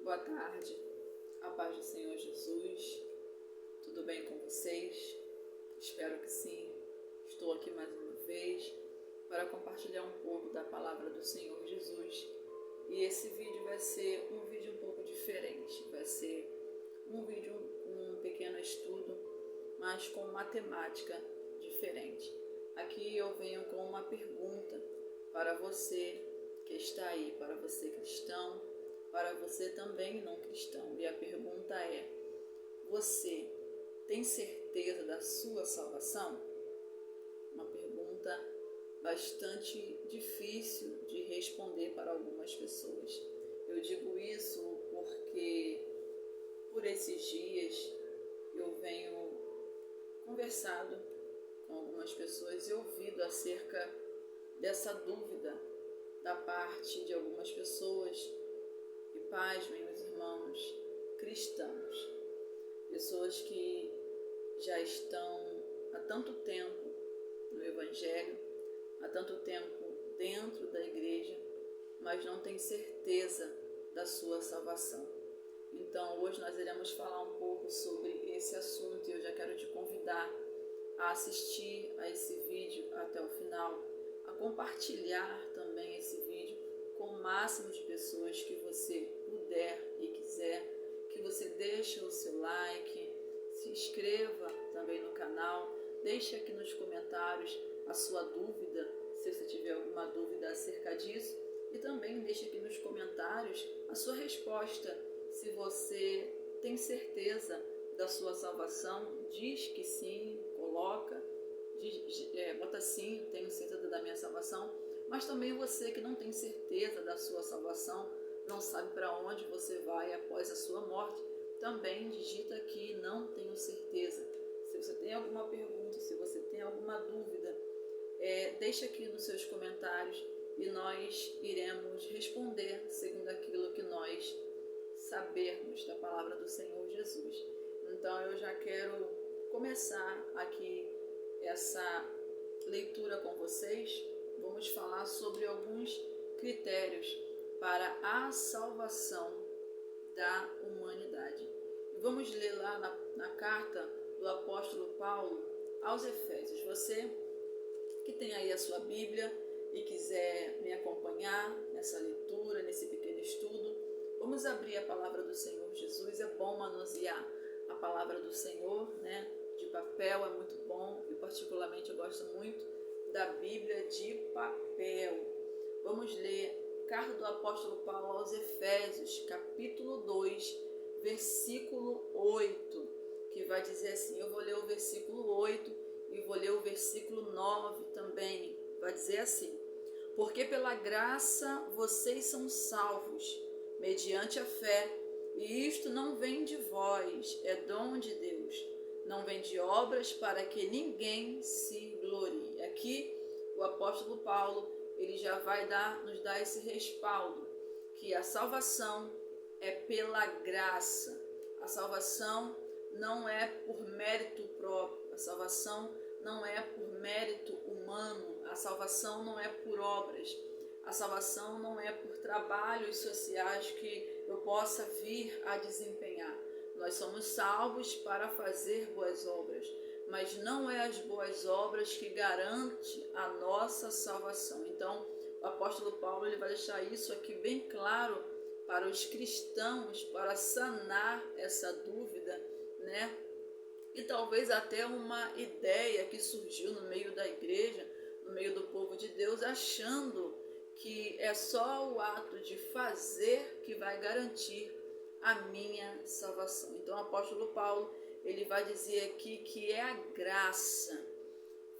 Boa tarde, a paz do Senhor Jesus, tudo bem com vocês? Espero que sim. Estou aqui mais uma vez para compartilhar um pouco da palavra do Senhor Jesus. E esse vídeo vai ser um vídeo um pouco diferente, vai ser um vídeo, um pequeno estudo, mas com uma temática diferente. Aqui eu venho com uma pergunta para você que está aí, para você cristão, para você também não cristão. E a pergunta é: você tem certeza da sua salvação? Uma pergunta bastante difícil de responder para algumas pessoas. Eu digo isso porque por esses dias eu venho conversado com algumas pessoas e ouvido acerca dessa dúvida da parte de algumas pessoas. E paz, meus irmãos cristãos, pessoas que já estão há tanto tempo no Evangelho, há tanto tempo dentro da igreja, mas não têm certeza da sua salvação. Então hoje nós iremos falar um pouco sobre esse assunto e eu já quero te convidar a assistir a esse vídeo até o final, a compartilhar também esse vídeo com o máximo de pessoas que você puder e quiser, que você deixe o seu like, se inscreva também no canal, deixe aqui nos comentários a sua dúvida, se você tiver alguma dúvida acerca disso, e também deixe aqui nos comentários a sua resposta, se você tem certeza da sua salvação, diz que sim, coloca, bota sim, tenho certeza da minha salvação, mas também você que não tem certeza da sua salvação, não sabe para onde você vai após a sua morte, também digita aqui, não tenho certeza. Se você tem alguma pergunta, se você tem alguma dúvida, deixa aqui nos seus comentários e nós iremos responder segundo aquilo que nós sabermos da palavra do Senhor Jesus. Então eu já quero começar aqui essa leitura com vocês. Vamos falar sobre alguns critérios para a salvação da humanidade. E vamos ler lá na carta do apóstolo Paulo aos Efésios. Você que tem aí a sua Bíblia e quiser me acompanhar nessa leitura, nesse pequeno estudo, vamos abrir a palavra do Senhor Jesus. É bom manusear a palavra do Senhor, né? De papel é muito bom, e particularmente eu gosto muito da Bíblia de papel. Vamos ler carta do apóstolo Paulo aos Efésios, capítulo 2, versículo 8, que vai dizer assim, eu vou ler o versículo 8 e vou ler o versículo 9 também, vai dizer assim: porque pela graça vocês são salvos, mediante a fé, e isto não vem de vós, é dom de Deus, não vem de obras para que ninguém se glorie. Aqui o apóstolo Paulo, ele já vai nos dar esse respaldo, que a salvação é pela graça, a salvação não é por mérito próprio, a salvação não é por mérito humano, a salvação não é por obras, a salvação não é por trabalhos sociais que eu possa vir a desempenhar. Nós somos salvos para fazer boas obras, mas não é as boas obras que garante a nossa salvação. Então, o apóstolo Paulo ele vai deixar isso aqui bem claro para os cristãos, para sanar essa dúvida, né? E talvez até uma ideia que surgiu no meio da igreja, no meio do povo de Deus, achando que é só o ato de fazer que vai garantir a minha salvação. Então o apóstolo Paulo, ele vai dizer aqui que é a graça,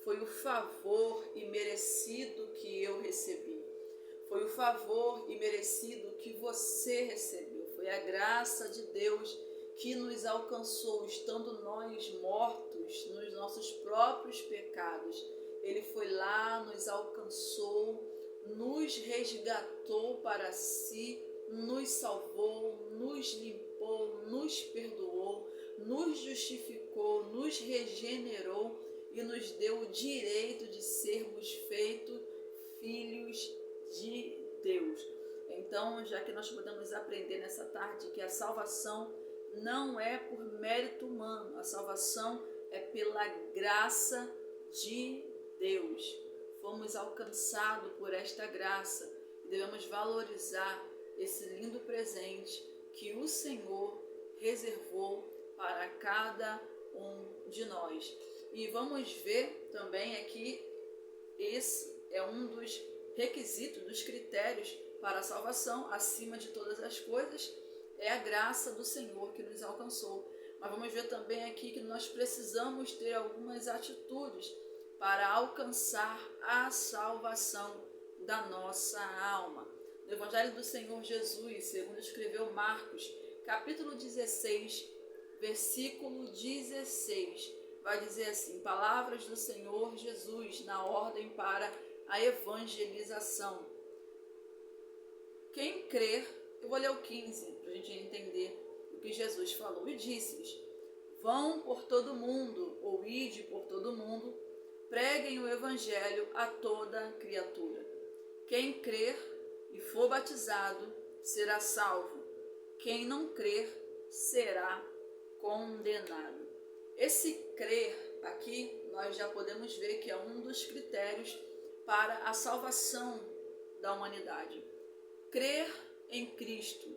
foi o favor imerecido que eu recebi, foi o favor imerecido que você recebeu, foi a graça de Deus que nos alcançou, estando nós mortos nos nossos próprios pecados. Ele foi lá, nos alcançou, nos resgatou para si, nos salvou, nos limpou, nos perdoou, nos justificou, nos regenerou e nos deu o direito de sermos feitos filhos de Deus. Então, já que nós podemos aprender nessa tarde que a salvação não é por mérito humano, a salvação é pela graça de Deus. Fomos alcançados por esta graça e devemos valorizar esse lindo presente que o Senhor reservou para cada um de nós. E vamos ver também aqui, esse é um dos requisitos, dos critérios para a salvação, acima de todas as coisas, é a graça do Senhor que nos alcançou. Mas vamos ver também aqui que nós precisamos ter algumas atitudes para alcançar a salvação da nossa alma. No Evangelho do Senhor Jesus, segundo escreveu Marcos, capítulo 16, versículo 16, vai dizer assim: palavras do Senhor Jesus na ordem para a evangelização. Quem crer, eu vou ler o 15 para a gente entender o que Jesus falou, e disse-lhes: vão por todo mundo, ou ide por todo mundo, preguem o evangelho a toda criatura. Quem crer e for batizado será salvo, quem não crer será condenado. Esse crer aqui nós já podemos ver que é um dos critérios para a salvação da humanidade. Crer em Cristo,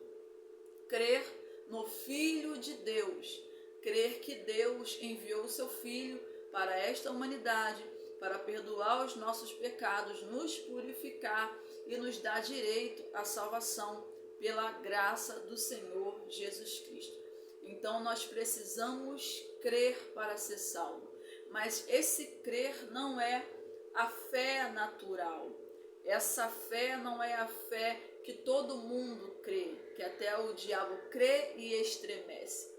crer no Filho de Deus, crer que Deus enviou o seu Filho para esta humanidade, para perdoar os nossos pecados, nos purificar e nos dar direito à salvação pela graça do Senhor Jesus Cristo. Então nós precisamos crer para ser salvo, mas esse crer não é a fé natural. Essa fé não é a fé que todo mundo crê, que até o diabo crê e estremece.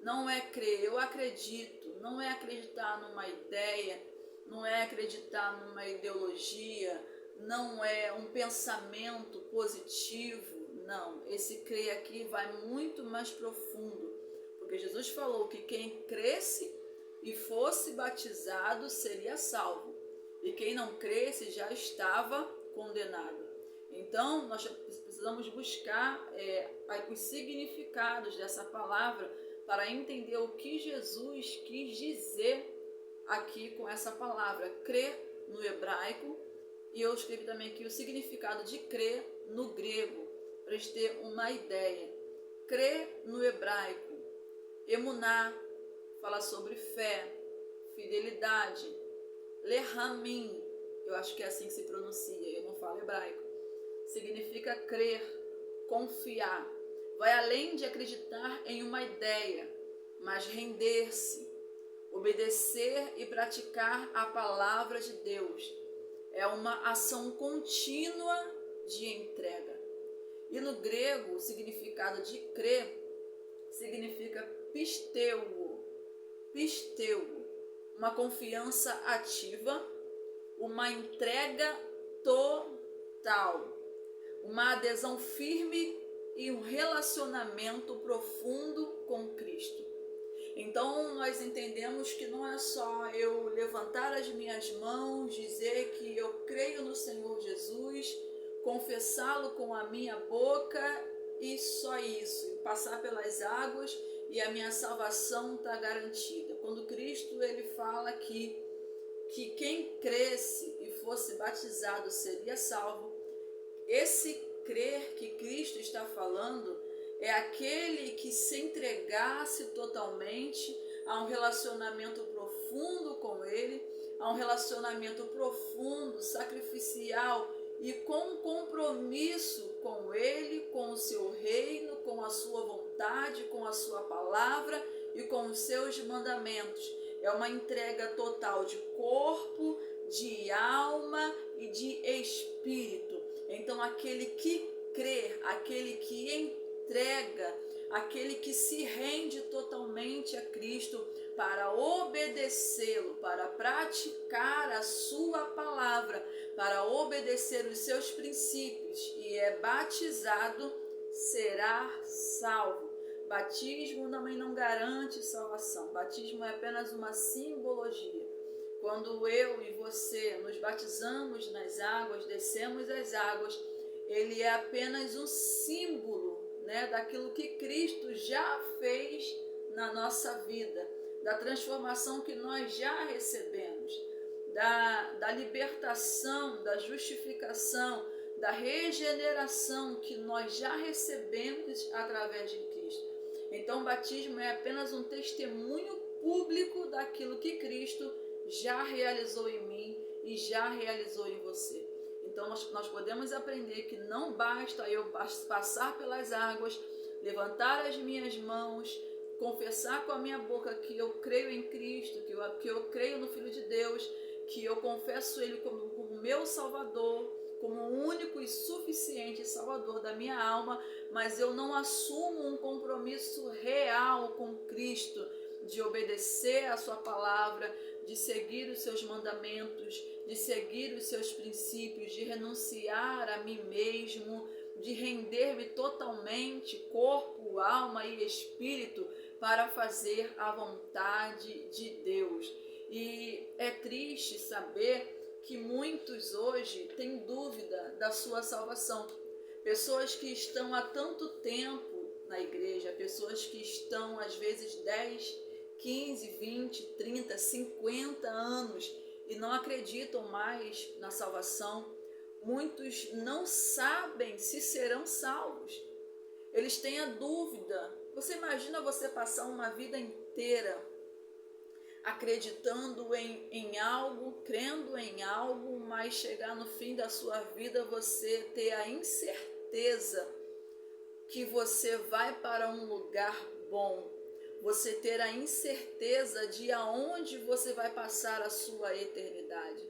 Não é crer, eu acredito, não é acreditar numa ideia, não é acreditar numa ideologia, não é um pensamento positivo, não. Esse crer aqui vai muito mais profundo, porque Jesus falou que quem cresce e fosse batizado seria salvo, e quem não cresce já estava condenado. Então, nós precisamos buscar os significados dessa palavra para entender o que Jesus quis dizer aqui com essa palavra. Crer no hebraico, e eu escrevi também aqui o significado de crer no grego, para a gente ter uma ideia. Crer no hebraico, emuná, fala sobre fé, fidelidade. Lehamim, eu acho que é assim que se pronuncia, eu não falo hebraico, significa crer, confiar. Vai além de acreditar em uma ideia, mas render-se, obedecer e praticar a palavra de Deus. É uma ação contínua de entrega. E no grego, o significado de crer significa pisteuo, uma confiança ativa, uma entrega total, uma adesão firme e um relacionamento profundo com Cristo. Então nós entendemos que não é só eu levantar as minhas mãos, dizer que eu creio no Senhor Jesus, confessá-lo com a minha boca e só isso, passar pelas águas e a minha salvação está garantida. Quando Cristo ele fala aqui que quem cresce e fosse batizado seria salvo, esse crer que Cristo está falando é aquele que se entregasse totalmente a um relacionamento profundo com Ele, a um relacionamento profundo, sacrificial e com compromisso com Ele, com o seu reino, com a sua vontade, com a sua palavra e com os seus mandamentos. É uma entrega total de corpo, de alma e de espírito. Então aquele que crê, aquele que entrega, aquele que se rende totalmente a Cristo para obedecê-lo, para praticar a sua palavra, para obedecer os seus princípios e é batizado, será salvo. Batismo também não garante salvação. Batismo é apenas uma simbologia. Quando eu e você nos batizamos nas águas, descemos as águas, ele é apenas um símbolo, né, daquilo que Cristo já fez na nossa vida, da transformação que nós já recebemos, da libertação, da justificação, da regeneração que nós já recebemos através de Cristo. Então o batismo é apenas um testemunho público daquilo que Cristo já realizou em mim e já realizou em você. Então nós podemos aprender que não basta eu passar pelas águas, levantar as minhas mãos, confessar com a minha boca que eu creio em Cristo, que eu creio no Filho de Deus, que eu confesso Ele como meu Salvador, como o único e suficiente Salvador da minha alma, mas eu não assumo um compromisso real com Cristo, de obedecer a sua palavra, de seguir os seus mandamentos, de seguir os seus princípios, de renunciar a mim mesmo, de render-me totalmente, corpo, alma e espírito, para fazer a vontade de Deus. E é triste saber que muitos hoje têm dúvida da sua salvação. Pessoas que estão há tanto tempo na igreja, pessoas que estão às vezes 10, 15, 20, 30, 50 anos e não acreditam mais na salvação. Muitos não sabem se serão salvos. Eles têm a dúvida. Você imagina você passar uma vida inteira acreditando em algo, crendo em algo, mas chegar no fim da sua vida você ter a incerteza que você vai para um lugar bom, você ter a incerteza de aonde você vai passar a sua eternidade.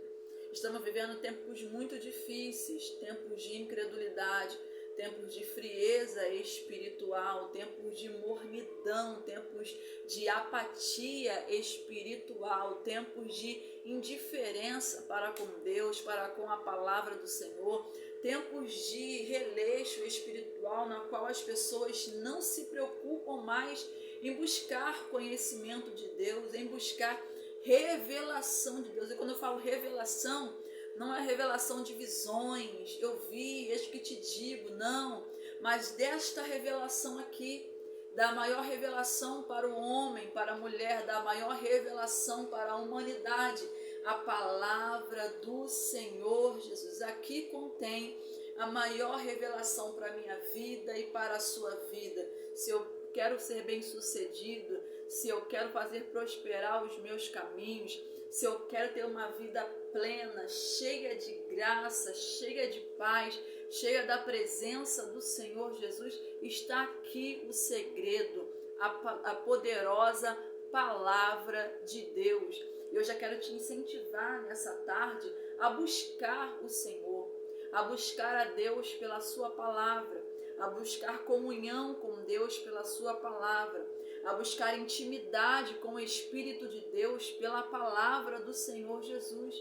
Estamos vivendo tempos muito difíceis, tempos de incredulidade, tempos de frieza espiritual, tempos de mornidão, tempos de apatia espiritual, tempos de indiferença para com Deus, para com a palavra do Senhor, tempos de releixo espiritual na qual as pessoas não se preocupam mais em buscar conhecimento de Deus, em buscar revelação de Deus. E quando eu falo revelação, não é revelação de visões, eu vi, eis que te digo, não, mas desta revelação aqui, da maior revelação para o homem, para a mulher, da maior revelação para a humanidade, a palavra do Senhor Jesus. Aqui contém a maior revelação para a minha vida e para a sua vida. Se eu quero ser bem-sucedido, se eu quero fazer prosperar os meus caminhos, se eu quero ter uma vida plena, cheia de graça, cheia de paz, cheia da presença do Senhor Jesus, está aqui o segredo, a poderosa palavra de Deus. Eu já quero te incentivar nessa tarde a buscar o Senhor, a buscar a Deus pela sua palavra, a buscar comunhão com Deus pela sua palavra, a buscar intimidade com o Espírito de Deus pela palavra do Senhor Jesus,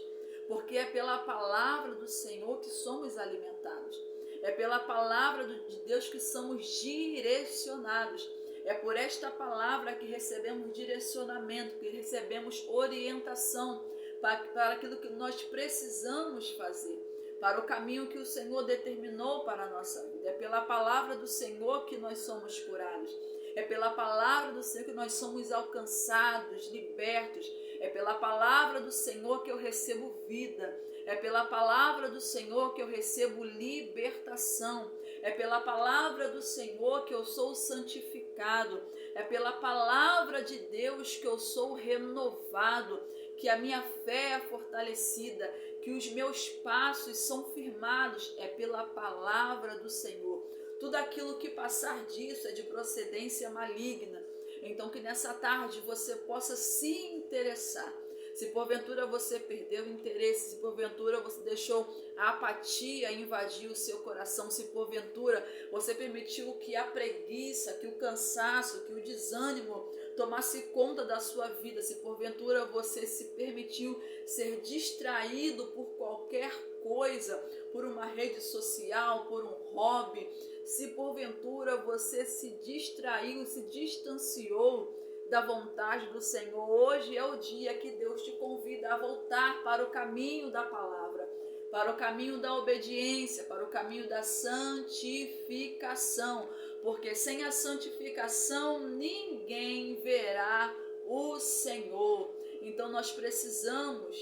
porque é pela palavra do Senhor que somos alimentados, é pela palavra de Deus que somos direcionados, é por esta palavra que recebemos direcionamento, que recebemos orientação para aquilo que nós precisamos fazer, para o caminho que o Senhor determinou para a nossa vida. É pela palavra do Senhor que nós somos curados. É pela palavra do Senhor que nós somos alcançados, libertos. É pela palavra do Senhor que eu recebo vida. É pela palavra do Senhor que eu recebo libertação. É pela palavra do Senhor que eu sou santificado. É pela palavra de Deus que eu sou renovado, que a minha fé é fortalecida, que os meus passos são firmados. É pela palavra do Senhor. Tudo aquilo que passar disso é de procedência maligna. Então que nessa tarde você possa se interessar. Se porventura você perdeu o interesse, se porventura você deixou a apatia invadir o seu coração, se porventura você permitiu que a preguiça, que o cansaço, que o desânimo tomasse conta da sua vida, se porventura você se permitiu ser distraído por qualquer coisa, por uma rede social, por um hobby, se porventura você se distraiu, se distanciou da vontade do Senhor, hoje é o dia que Deus te convida a voltar para o caminho da palavra. para o caminho da obediência, para o caminho da santificação, porque sem a santificação ninguém verá o Senhor. Então nós precisamos,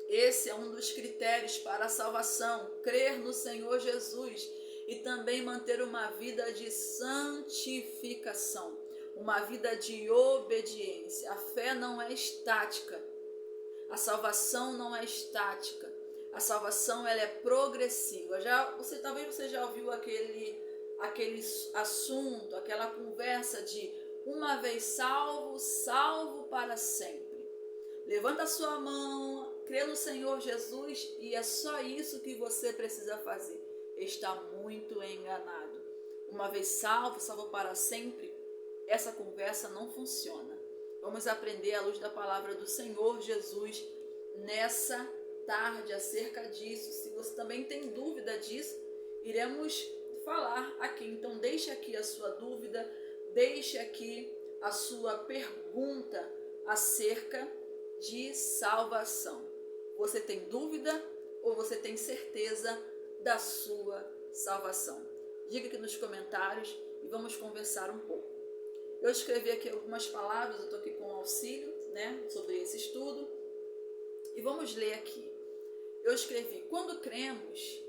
esse é um dos critérios para a salvação, crer no Senhor Jesus e também manter uma vida de santificação, uma vida de obediência. A fé não é estática, a salvação não é estática, a salvação ela é progressiva. Talvez você já ouviu aquele assunto, aquela conversa de uma vez salvo, salvo para sempre. Levanta a sua mão, crê no Senhor Jesus e é só isso que você precisa fazer. Está muito enganado. Uma vez salvo, salvo para sempre, essa conversa não funciona. Vamos aprender à luz da palavra do Senhor Jesus nessa tarde acerca disso. Se você também tem dúvida disso, iremos falar aqui. Então deixe aqui a sua dúvida, deixe aqui a sua pergunta acerca de salvação. Você tem dúvida ou você tem certeza da sua salvação? Diga aqui nos comentários e vamos conversar um pouco. Eu escrevi aqui algumas palavras, eu estou aqui com auxílio, sobre esse estudo. E vamos ler aqui. Eu escrevi: quando cremos,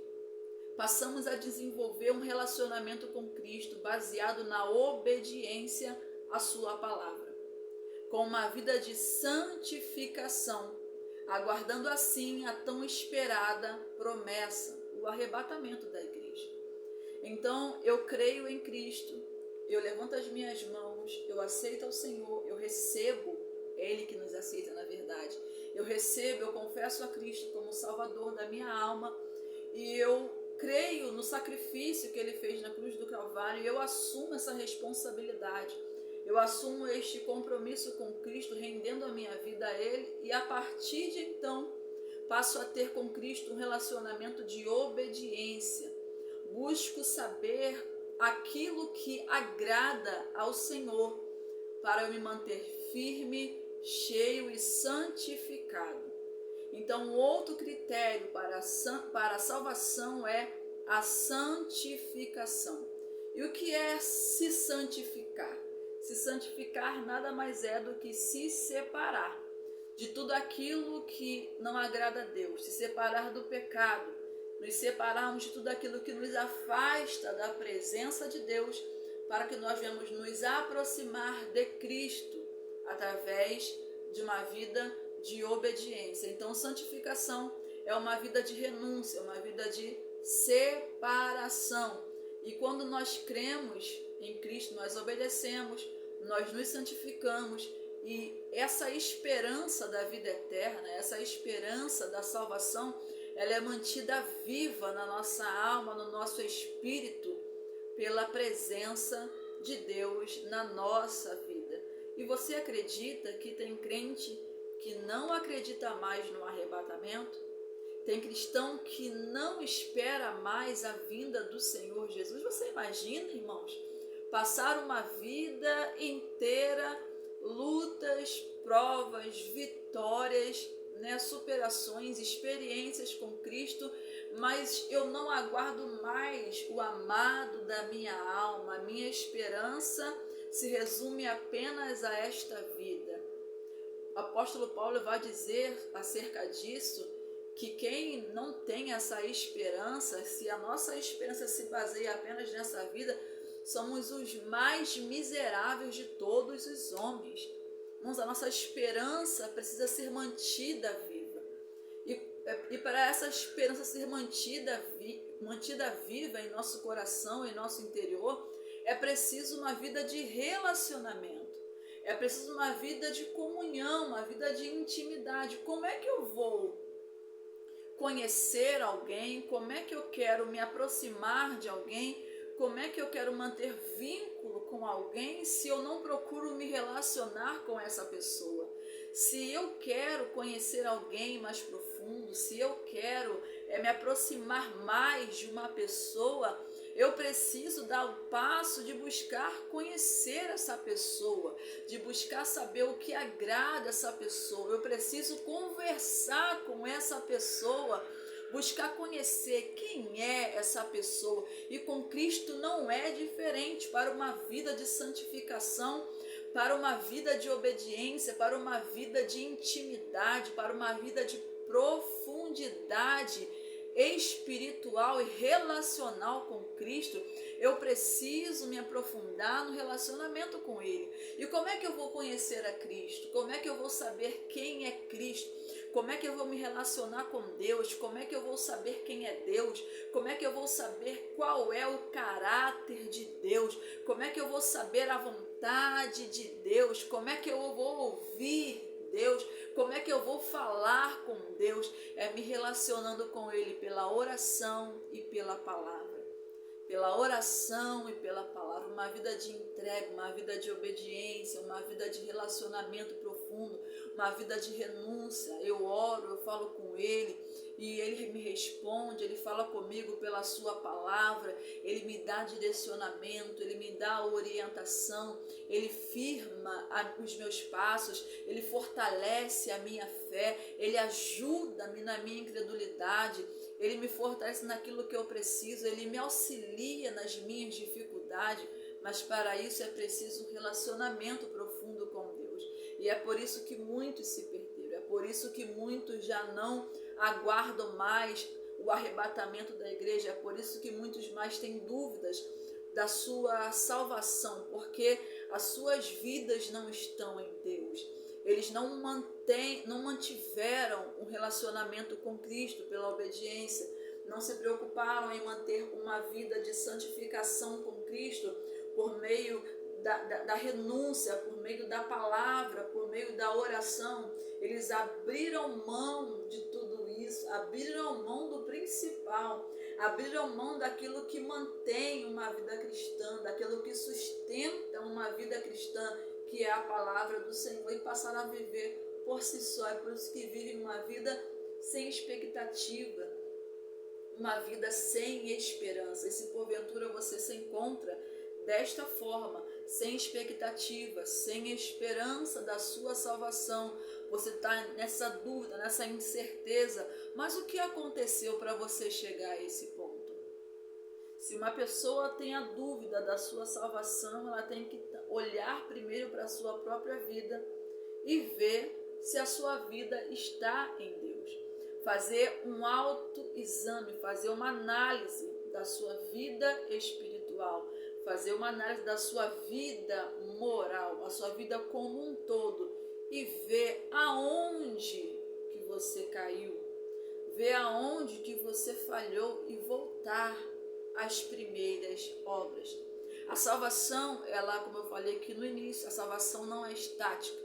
passamos a desenvolver um relacionamento com Cristo baseado na obediência à sua palavra, com uma vida de santificação, aguardando assim a tão esperada promessa, o arrebatamento da igreja. Então, eu creio em Cristo, eu levanto as minhas mãos, eu aceito ao Senhor, eu recebo, é Ele que nos aceita na verdade, eu recebo, eu confesso a Cristo como Salvador da minha alma e eu creio no sacrifício que Ele fez na cruz do Calvário e eu assumo essa responsabilidade. Eu assumo este compromisso com Cristo, rendendo a minha vida a Ele e a partir de então passo a ter com Cristo um relacionamento de obediência. Busco saber aquilo que agrada ao Senhor para eu me manter firme, cheio e santificado. Então, outro critério para a salvação é a santificação. E o que é se santificar? Se santificar nada mais é do que se separar de tudo aquilo que não agrada a Deus, se separar do pecado, nos separarmos de tudo aquilo que nos afasta da presença de Deus, para que nós venhamos nos aproximar de Cristo através de uma vida de obediência. Então, santificação é uma vida de renúncia, uma vida de separação. E quando nós cremos em Cristo, nós obedecemos, nós nos santificamos e essa esperança da vida eterna, essa esperança da salvação, ela é mantida viva na nossa alma, no nosso espírito, pela presença de Deus na nossa vida. E você acredita que tem crente que não acredita mais no arrebatamento? Tem cristão que não espera mais a vinda do Senhor Jesus? Você imagina, irmãos, passar uma vida inteira, lutas, provas, vitórias, superações, experiências com Cristo, mas eu não aguardo mais o amado da minha alma, a minha esperança se resume apenas a esta vida. O apóstolo Paulo vai dizer acerca disso, que quem não tem essa esperança, se a nossa esperança se baseia apenas nessa vida, somos os mais miseráveis de todos os homens. Irmãos, a nossa esperança precisa ser mantida viva. E para essa esperança ser mantida viva em nosso coração, em nosso interior, é preciso uma vida de relacionamento. É preciso uma vida de comunhão, uma vida de intimidade. Como é que eu vou conhecer alguém? Como é que eu quero me aproximar de alguém? Como é que eu quero manter vínculo com alguém se eu não procuro me relacionar com essa pessoa? Se eu quero conhecer alguém mais profundo, se eu quero me aproximar mais de uma pessoa, eu preciso dar o passo de buscar conhecer essa pessoa, de buscar saber o que agrada essa pessoa. Eu preciso conversar com essa pessoa buscar conhecer quem é essa pessoa. E com Cristo não é diferente. Para uma vida de santificação, para uma vida de obediência, para uma vida de intimidade, para uma vida de profundidade espiritual e relacional com Cristo, eu preciso me aprofundar no relacionamento com Ele. E como é que eu vou conhecer a Cristo? Como é que eu vou saber quem é Cristo? Como é que eu vou me relacionar com Deus? Como é que eu vou saber quem é Deus? Como é que eu vou saber qual é o caráter de Deus? Como é que eu vou saber a vontade de Deus? Como é que eu vou ouvir Deus? Como é que eu vou falar com Deus? É me relacionando com Ele pela oração e pela palavra. Pela oração e pela palavra, uma vida de entrega, uma vida de obediência, uma vida de relacionamento profundo, uma vida de renúncia. Eu oro, eu falo com Ele e Ele me responde, Ele fala comigo pela sua palavra, Ele me dá direcionamento, Ele me dá orientação, Ele firma os meus passos, Ele fortalece a minha fé, Ele ajuda-me na minha incredulidade, Ele me fortalece naquilo que eu preciso, Ele me auxilia nas minhas dificuldades, mas para isso é preciso um relacionamento profundo com Deus. E é por isso que muitos se perderam, é por isso que muitos já não aguardam mais o arrebatamento da igreja, é por isso que muitos mais têm dúvidas da sua salvação, porque as suas vidas não estão em Deus. Eles não mantiveram um relacionamento com Cristo pela obediência, não se preocuparam em manter uma vida de santificação com Cristo por meio da renúncia, por meio da palavra, por meio da oração. Eles abriram mão de tudo isso, abriram mão do principal, abriram mão daquilo que mantém uma vida cristã, daquilo que sustenta uma vida cristã, que é a palavra do Senhor, e passaram a viver por si só. É por isso que vivem uma vida sem expectativa, uma vida sem esperança. E se porventura você se encontra desta forma, sem expectativa, sem esperança da sua salvação, você está nessa dúvida, nessa incerteza, mas o que aconteceu para você chegar a esse ponto? Se uma pessoa tem a dúvida da sua salvação, ela tem que olhar primeiro para a sua própria vida e ver se a sua vida está em Deus. Fazer um autoexame, fazer uma análise da sua vida espiritual, fazer uma análise da sua vida moral, a sua vida como um todo, e ver aonde que você caiu, ver aonde que você falhou e voltar às primeiras obras. A salvação, ela, como eu falei aqui no início, a salvação não é estática.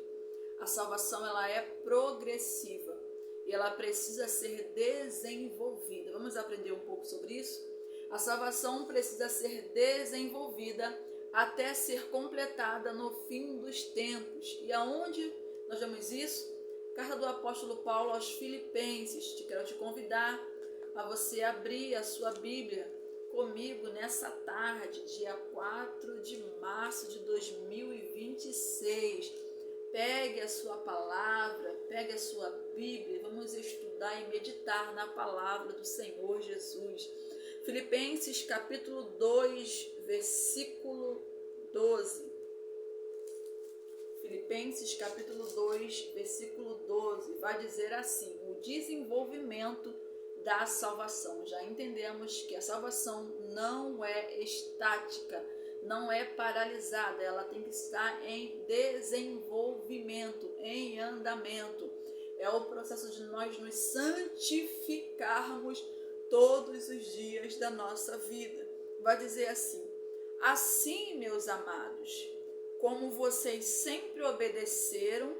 A salvação, ela é progressiva e ela precisa ser desenvolvida. Vamos aprender um pouco sobre isso? A salvação precisa ser desenvolvida até ser completada no fim dos tempos. E aonde nós vemos isso? Carta do apóstolo Paulo aos Filipenses. Quero te convidar a você abrir a sua Bíblia comigo nessa tarde, dia 4 de março de 2026. Pegue a sua palavra, pegue a sua Bíblia, vamos estudar e meditar na palavra do Senhor Jesus. Filipenses capítulo 2, versículo 12. Filipenses capítulo 2, versículo 12, vai dizer assim: o desenvolvimento da salvação. Já entendemos que a salvação não é estática, não é paralisada, ela tem que estar em desenvolvimento, em andamento. É o processo de nós nos santificarmos todos os dias da nossa vida. Vai dizer assim: assim, meus amados, como vocês sempre obedeceram,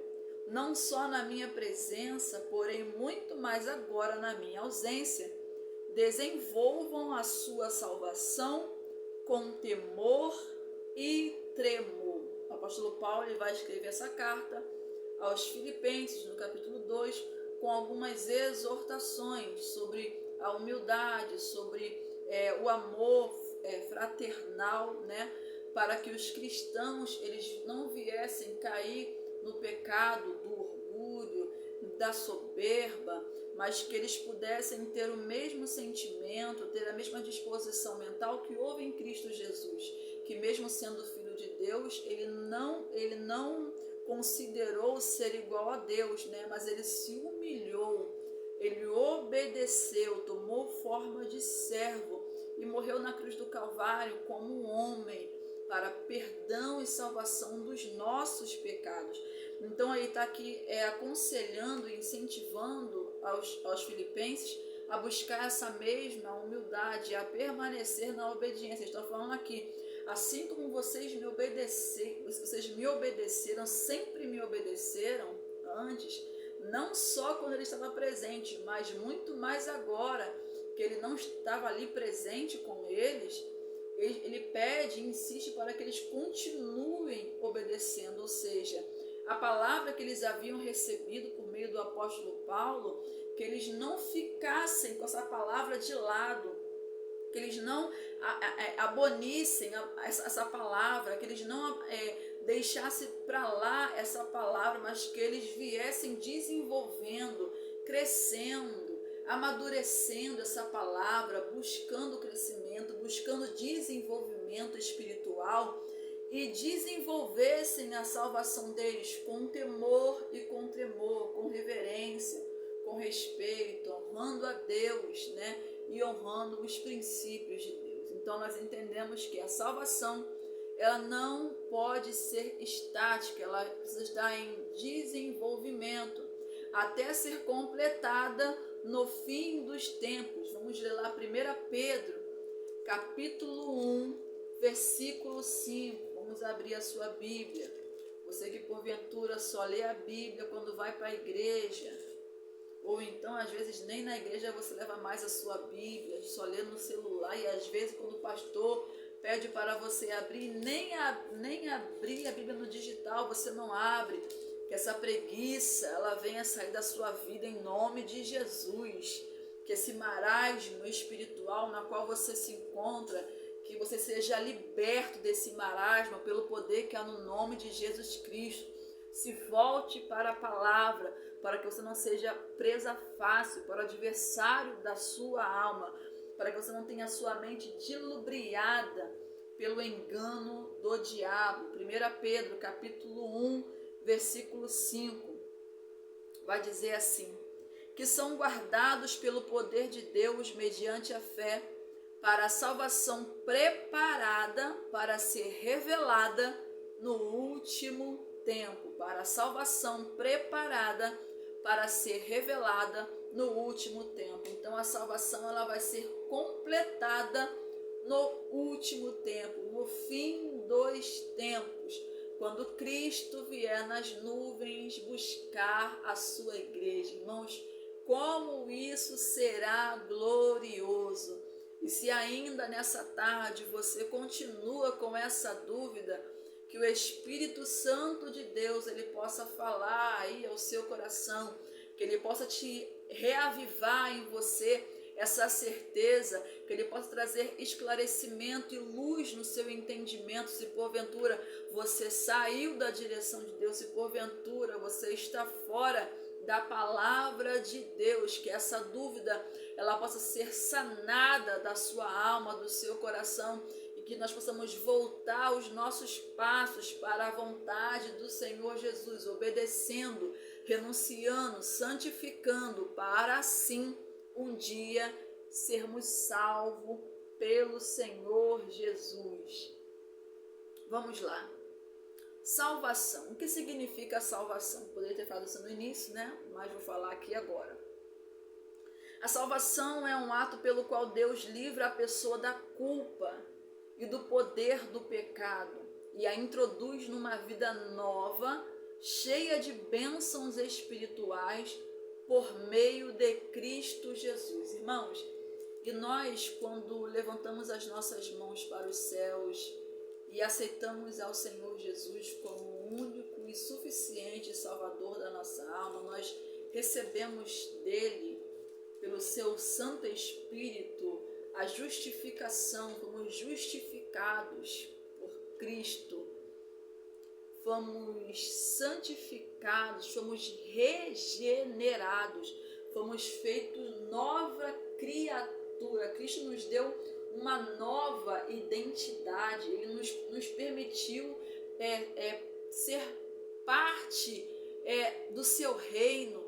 não só na minha presença, porém muito mais agora na minha ausência, desenvolvam a sua salvação com temor e tremor. O apóstolo Paulo, ele vai escrever essa carta aos Filipenses, no capítulo 2, com algumas exortações sobre a humildade, sobre o amor fraternal, né? Para que os cristãos eles não viessem cair no pecado do orgulho, da soberba, mas que eles pudessem ter o mesmo sentimento, ter a mesma disposição mental que houve em Cristo Jesus, que mesmo sendo Filho de Deus, ele não considerou ser igual a Deus, né? Mas ele se humilhou, ele obedeceu, tomou forma de servo e morreu na cruz do Calvário como um homem, para perdão e salvação dos nossos pecados. Então aí está aqui aconselhando e incentivando aos filipenses a buscar essa mesma humildade, a permanecer na obediência. Estou falando aqui, assim como vocês me obedeceram, sempre me obedeceram antes, não só quando ele estava presente, mas muito mais agora, que ele não estava ali presente com eles, ele pede e insiste para que eles continuem obedecendo, ou seja, a palavra que eles haviam recebido por meio do apóstolo Paulo, que eles não ficassem com essa palavra de lado, que eles não abonissem essa palavra, que eles não deixassem para lá essa palavra, mas que eles viessem desenvolvendo, crescendo, amadurecendo essa palavra, buscando crescimento, buscando desenvolvimento espiritual e desenvolvessem a salvação deles com temor e com tremor, com reverência, com respeito, honrando a Deus, né? E honrando os princípios de Deus. Então nós entendemos que a salvação, ela não pode ser estática, ela precisa estar em desenvolvimento até ser completada no fim dos tempos. Vamos ler lá 1 Pedro, capítulo 1, versículo 5. Vamos abrir a sua Bíblia. Você que porventura só lê a Bíblia quando vai para a igreja, ou então às vezes nem na igreja você leva mais a sua Bíblia, só lê no celular, e às vezes quando o pastor pede para você abrir, nem abrir a Bíblia no digital, você não abre. Que essa preguiça, ela venha sair da sua vida em nome de Jesus. Que esse marasmo espiritual na qual você se encontra, que você seja liberto desse marasmo pelo poder que há no nome de Jesus Cristo. Se volte para a palavra, para que você não seja presa fácil para o adversário da sua alma, para que você não tenha a sua mente dilubriada pelo engano do diabo. 1 Pedro, capítulo 1, versículo 5, vai dizer assim: que são guardados pelo poder de Deus mediante a fé, para a salvação preparada para ser revelada no último tempo. Para a salvação preparada para ser revelada no último tempo. Então a salvação, ela vai ser completada no último tempo, no fim dos tempos, quando Cristo vier nas nuvens buscar a sua igreja. Irmãos, como isso será glorioso! E se ainda nessa tarde você continua com essa dúvida, que o Espírito Santo de Deus, ele possa falar aí ao seu coração, que ele possa te reavivar em você essa certeza, que ele possa trazer esclarecimento e luz no seu entendimento. Se porventura você saiu da direção de Deus, se porventura você está fora da palavra de Deus, que essa dúvida ela possa ser sanada da sua alma, do seu coração, e que nós possamos voltar os nossos passos para a vontade do Senhor Jesus, obedecendo, renunciando, santificando, para assim um dia sermos salvos pelo Senhor Jesus. Vamos lá. Salvação. O que significa salvação? Poderia ter falado isso no início, né? Mas vou falar aqui agora. A salvação é um ato pelo qual Deus livra a pessoa da culpa e do poder do pecado e a introduz numa vida nova, cheia de bênçãos espirituais, por meio de Cristo Jesus. Irmãos, e nós, quando levantamos as nossas mãos para os céus e aceitamos ao Senhor Jesus como o único e suficiente Salvador da nossa alma, nós recebemos dele, pelo seu Santo Espírito, a justificação. Fomos justificados por Cristo, fomos santificados, fomos regenerados, fomos feitos nova criatura. Cristo nos deu uma nova identidade, Ele nos permitiu ser parte do seu reino,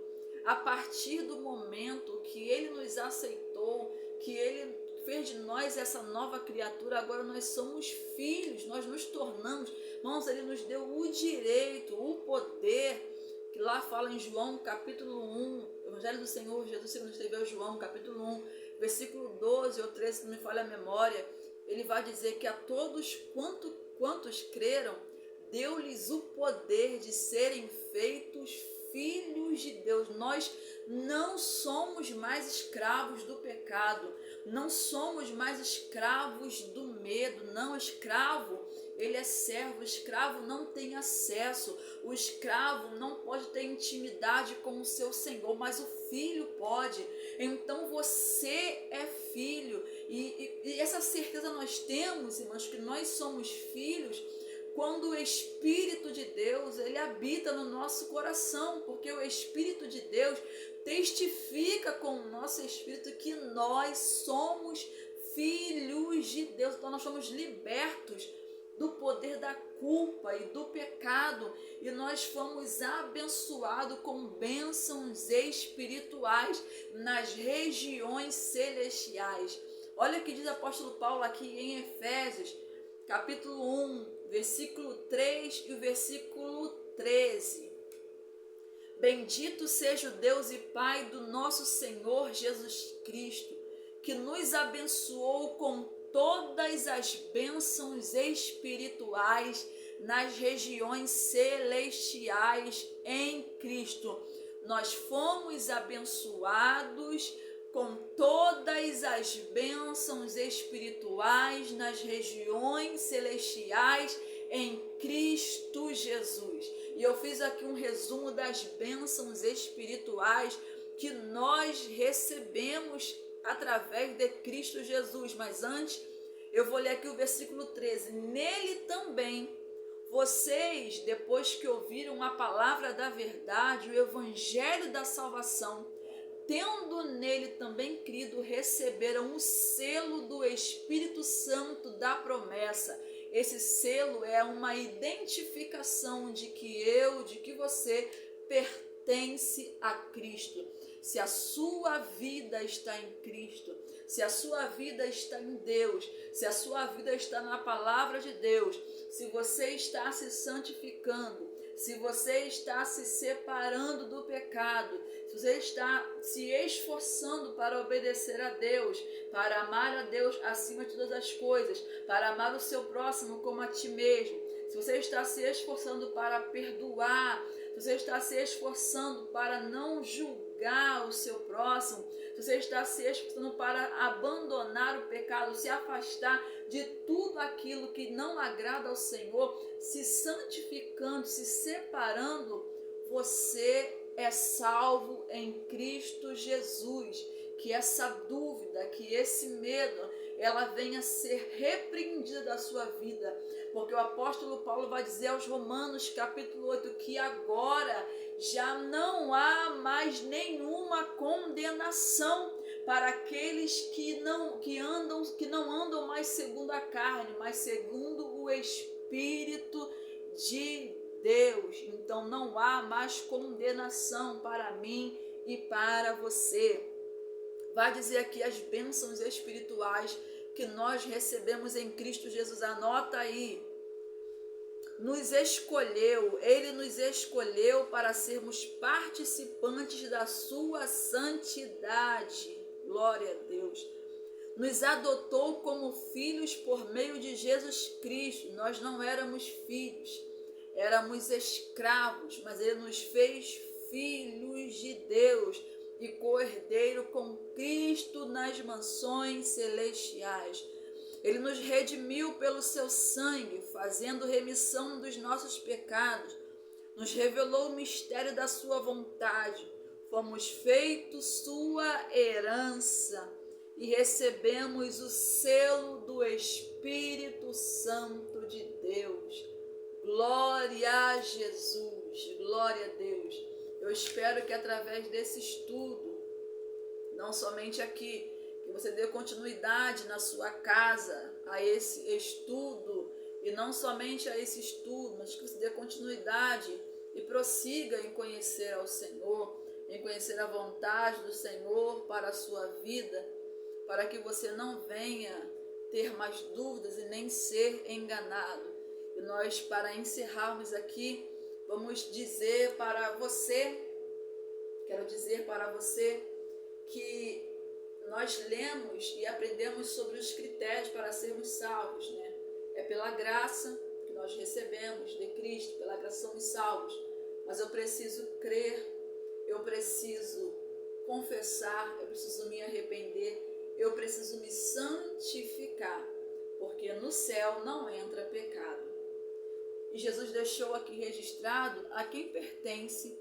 a partir do momento que Ele nos aceitou, que Ele fez de nós essa nova criatura. Agora nós somos filhos, nós nos tornamos, irmãos, Ele nos deu o direito, o poder, que lá fala em João capítulo 1, Evangelho do Senhor Jesus, segundo escreveu João capítulo 1, versículo 12 ou 13, se não me falha a memória, ele vai dizer que a todos quantos creram, deu-lhes o poder de serem feitos filhos de Deus. Nós não somos mais escravos do pecado, não somos mais escravos do medo. Não, escravo, ele é servo, o escravo não tem acesso, o escravo não pode ter intimidade com o seu Senhor, mas o filho pode. Então você é filho, e essa certeza nós temos, irmãos, que nós somos filhos, quando o Espírito de Deus, ele habita no nosso coração, porque o Espírito de Deus testifica com o nosso espírito que nós somos filhos de Deus. Então nós somos libertos do poder da culpa e do pecado, e nós fomos abençoados com bênçãos espirituais nas regiões celestiais. Olha o que diz o apóstolo Paulo aqui em Efésios, capítulo 1, versículo 3 e o versículo 13. Bendito seja o Deus e Pai do nosso Senhor Jesus Cristo, que nos abençoou com todas as bênçãos espirituais nas regiões celestiais em Cristo. Nós fomos abençoados com todas as bênçãos espirituais nas regiões celestiais em Cristo Jesus. E eu fiz aqui um resumo das bênçãos espirituais que nós recebemos através de Cristo Jesus. Mas antes, eu vou ler aqui o versículo 13. Nele também, vocês, depois que ouviram a palavra da verdade, o evangelho da salvação, tendo nele também crido, receberam o selo do Espírito Santo da promessa. Esse selo é uma identificação de que você pertence a Cristo. Se a sua vida está em Cristo, se a sua vida está em Deus, se a sua vida está na palavra de Deus, se você está se santificando, se você está se separando do pecado, se você está se esforçando para obedecer a Deus, para amar a Deus acima de todas as coisas, para amar o seu próximo como a ti mesmo, se você está se esforçando para perdoar, se você está se esforçando para não julgar o seu próximo, se você está se esforçando para abandonar o pecado, se afastar de tudo aquilo que não agrada ao Senhor, se santificando, se separando, você é salvo em Cristo Jesus. Que essa dúvida, que esse medo, ela venha ser repreendida da sua vida, porque o apóstolo Paulo vai dizer aos Romanos capítulo 8 que agora já não há mais nenhuma condenação para aqueles que não andam mais segundo a carne, mas segundo o Espírito de Deus. Então não há mais condenação para mim e para você. Vai dizer aqui as bênçãos espirituais que nós recebemos em Cristo Jesus. Anota aí. Ele nos escolheu para sermos participantes da sua santidade. Glória a Deus. Nos adotou como filhos por meio de Jesus Cristo. Nós não éramos filhos, éramos escravos, mas Ele nos fez filhos de Deus e co-herdeiro com Cristo nas mansões celestiais. Ele nos redimiu pelo seu sangue, fazendo remissão dos nossos pecados. Nos revelou o mistério da sua vontade. Fomos feitos sua herança e recebemos o selo do Espírito Santo de Deus. Glória a Jesus, glória a Deus. Eu espero que através desse estudo não somente aqui, que você dê continuidade na sua casa a esse estudo, e não somente a esse estudo, mas que você dê continuidade e prossiga em conhecer ao Senhor, em conhecer a vontade do Senhor para a sua vida, para que você não venha ter mais dúvidas e nem ser enganado. E nós, para encerrarmos aqui, vamos dizer para você, quero dizer para você que nós lemos e aprendemos sobre os critérios para sermos salvos, né? É pela graça que nós recebemos de Cristo, pela graça somos salvos. Mas eu preciso crer, eu preciso confessar, eu preciso me arrepender, eu preciso me santificar, porque no céu não entra pecado. E Jesus deixou aqui registrado a quem pertence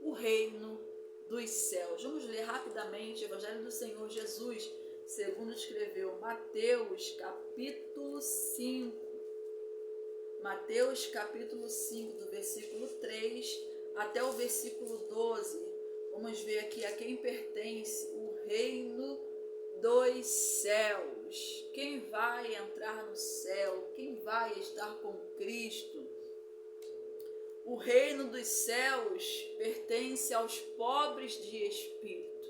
o reino dos céus. Vamos ler rapidamente o Evangelho do Senhor Jesus, segundo escreveu Mateus, capítulo 5. Mateus, capítulo 5, do versículo 3 até o versículo 12. Vamos ver aqui a quem pertence o reino dos céus. Quem vai entrar no céu? Quem vai estar com Cristo? O reino dos céus pertence aos pobres de espírito.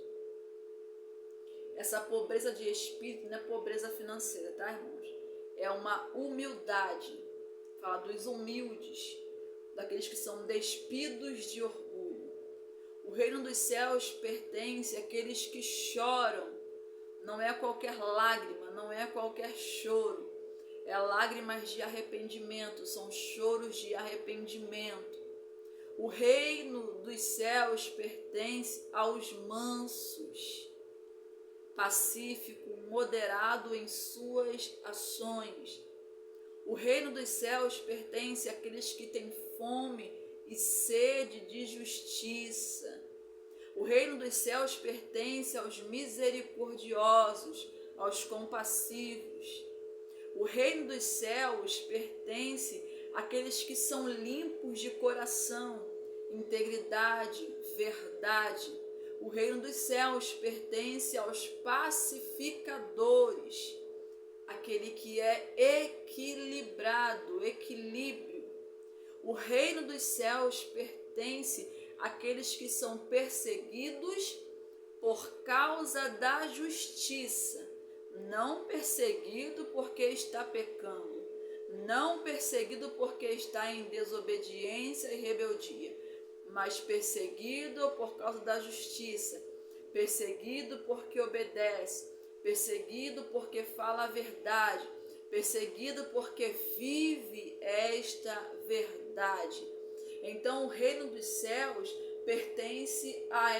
Essa pobreza de espírito não é pobreza financeira, tá, irmãos? É uma humildade. Fala dos humildes, daqueles que são despidos de orgulho. O reino dos céus pertence àqueles que choram. Não é qualquer lágrima, não é qualquer choro. É lágrimas de arrependimento, são choros de arrependimento. O reino dos céus pertence aos mansos, pacífico, moderado em suas ações. O reino dos céus pertence àqueles que têm fome e sede de justiça. O reino dos céus pertence aos misericordiosos, aos compassivos. O reino dos céus pertence àqueles que são limpos de coração, integridade, verdade. O reino dos céus pertence aos pacificadores, aquele que é equilibrado, equilíbrio. O reino dos céus pertence àqueles que são perseguidos por causa da justiça, não perseguido porque está pecando, não perseguido porque está em desobediência e rebeldia, mas perseguido por causa da justiça, perseguido porque obedece, perseguido porque fala a verdade, perseguido porque vive esta verdade. Então o reino dos céus pertence a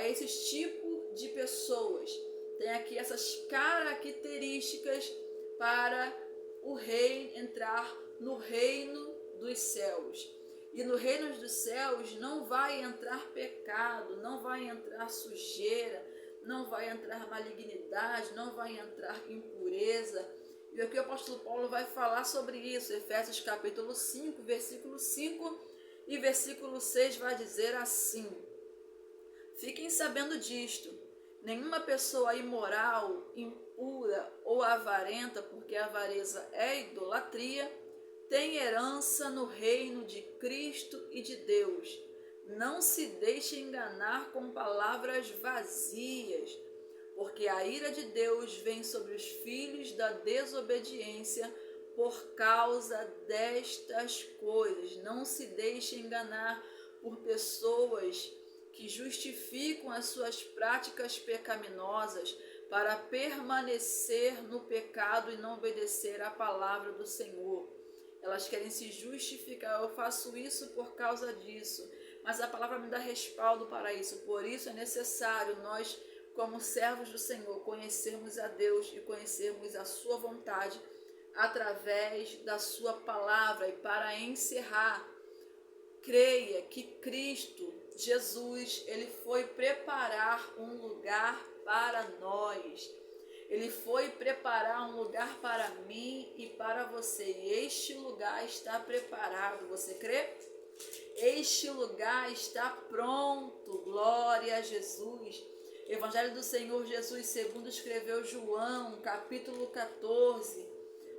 esses tipos de pessoas. Tem aqui essas características para o rei entrar no reino dos céus. E no reino dos céus não vai entrar pecado, não vai entrar sujeira, não vai entrar malignidade, não vai entrar impureza. E aqui o apóstolo Paulo vai falar sobre isso. Efésios capítulo 5, versículo 5 e versículo 6 vai dizer assim: fiquem sabendo disto, nenhuma pessoa imoral, impura ou avarenta, porque a avareza é idolatria, tem herança no reino de Cristo e de Deus. Não se deixe enganar com palavras vazias, porque a ira de Deus vem sobre os filhos da desobediência por causa destas coisas. Não se deixe enganar por pessoas que justificam as suas práticas pecaminosas para permanecer no pecado e não obedecer à palavra do Senhor. Elas querem se justificar, eu faço isso por causa disso, mas a palavra me dá respaldo para isso. Por isso é necessário nós, como servos do Senhor, conhecermos a Deus e conhecermos a sua vontade através da sua palavra. E para encerrar, creia que Cristo, Jesus, ele foi preparar um lugar para nós. Ele foi preparar um lugar para mim e para você. E este lugar está preparado. Você crê? Este lugar está pronto. Glória a Jesus. Evangelho do Senhor Jesus, segundo escreveu João, capítulo 14.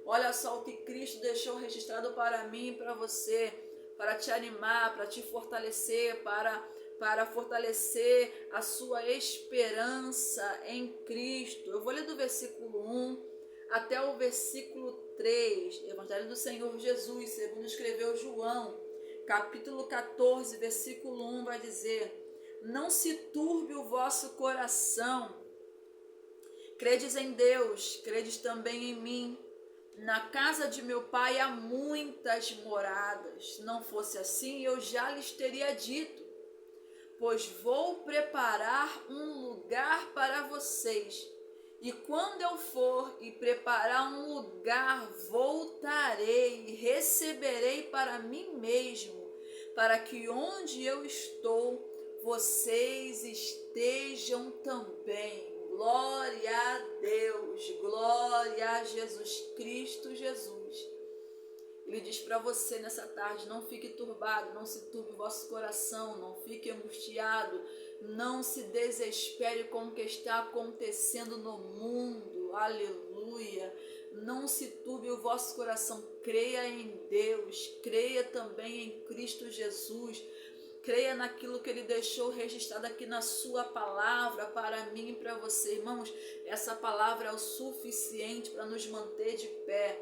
Olha só o que Cristo deixou registrado para mim e para você, para te animar, para te fortalecer, para fortalecer a sua esperança em Cristo. Eu vou ler do versículo 1 até o versículo 3, Evangelho do Senhor Jesus, segundo escreveu João, capítulo 14, versículo 1, vai dizer: não se turbe o vosso coração, credes em Deus, credes também em mim. Na casa de meu pai há muitas moradas, se não fosse assim eu já lhes teria dito, pois vou preparar um lugar para vocês. E quando eu for e preparar um lugar, voltarei e receberei para mim mesmo, para que onde eu estou, vocês estejam também. Glória a Deus, glória a Jesus Cristo Jesus. Ele diz para você nessa tarde: não fique turbado, não se turbe o vosso coração, não fique angustiado, não se desespere com o que está acontecendo no mundo, aleluia. Não se turbe o vosso coração, creia em Deus, creia também em Cristo Jesus, creia naquilo que Ele deixou registrado aqui na sua palavra para mim e para você. Irmãos, essa palavra é o suficiente para nos manter de pé.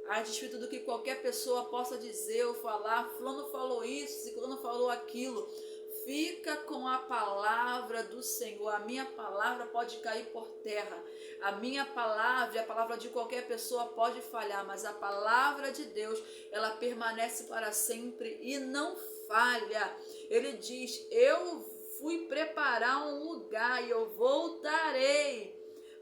A despeito do que qualquer pessoa possa dizer ou falar, fulano falou isso, ciclano falou aquilo, fica com a palavra do Senhor. A minha palavra pode cair por terra, a minha palavra e a palavra de qualquer pessoa pode falhar, mas a palavra de Deus, ela permanece para sempre e não falha. Ele diz: eu fui preparar um lugar e eu voltarei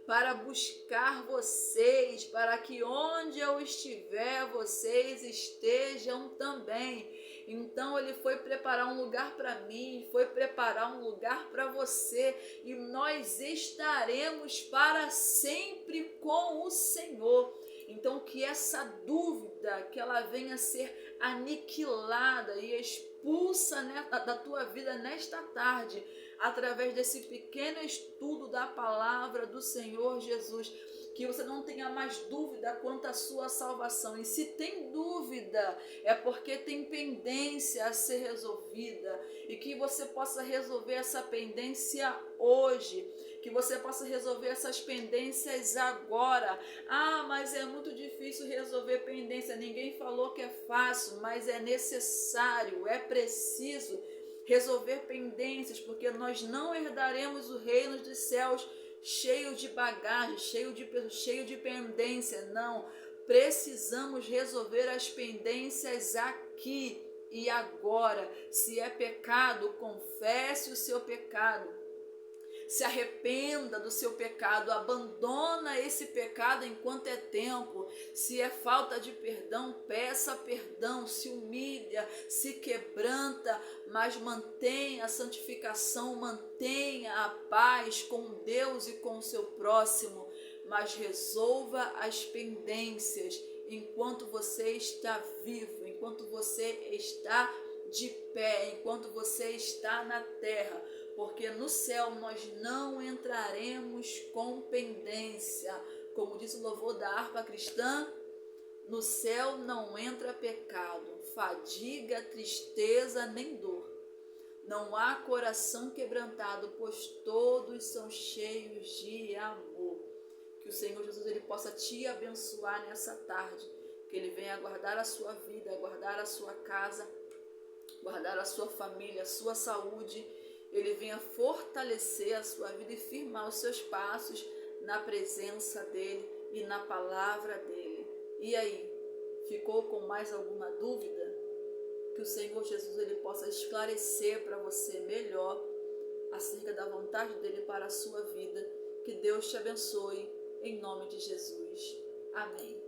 para buscar vocês, para que onde eu estiver, vocês estejam também. Então ele foi preparar um lugar para mim, foi preparar um lugar para você, e nós estaremos para sempre com o Senhor. Então que essa dúvida, que ela venha a ser aniquilada e expulsa, né, da tua vida nesta tarde, através desse pequeno estudo da palavra do Senhor Jesus, que você não tenha mais dúvida quanto à sua salvação. E se tem dúvida, é porque tem pendência a ser resolvida, e que você possa resolver essa pendência hoje, que você possa resolver essas pendências agora. Ah, mas é muito difícil resolver pendência. Ninguém falou que é fácil, mas é necessário, é preciso resolver pendências, porque nós não herdaremos o reino dos céus cheio de bagagem, cheio de peso, cheio de pendência. Não, precisamos resolver as pendências aqui e agora. Se é pecado, confesse o seu pecado, se arrependa do seu pecado, abandona esse pecado enquanto é tempo. Se é falta de perdão, peça perdão, se humilha, se quebranta, mas mantenha a santificação, mantenha a paz com Deus e com o seu próximo, mas resolva as pendências enquanto você está vivo, enquanto você está de pé, enquanto você está na terra, porque no céu nós não entraremos com pendência. Como diz o louvor da harpa cristã, no céu não entra pecado, fadiga, tristeza, nem dor. Não há coração quebrantado, pois todos são cheios de amor. Que o Senhor Jesus ele possa te abençoar nessa tarde, que Ele venha guardar a sua vida, guardar a sua casa, guardar a sua família, a sua saúde. Ele venha fortalecer a sua vida e firmar os seus passos na presença dEle e na palavra dEle. E aí, ficou com mais alguma dúvida? Que o Senhor Jesus ele possa esclarecer para você melhor acerca da vontade dEle para a sua vida. Que Deus te abençoe, em nome de Jesus. Amém.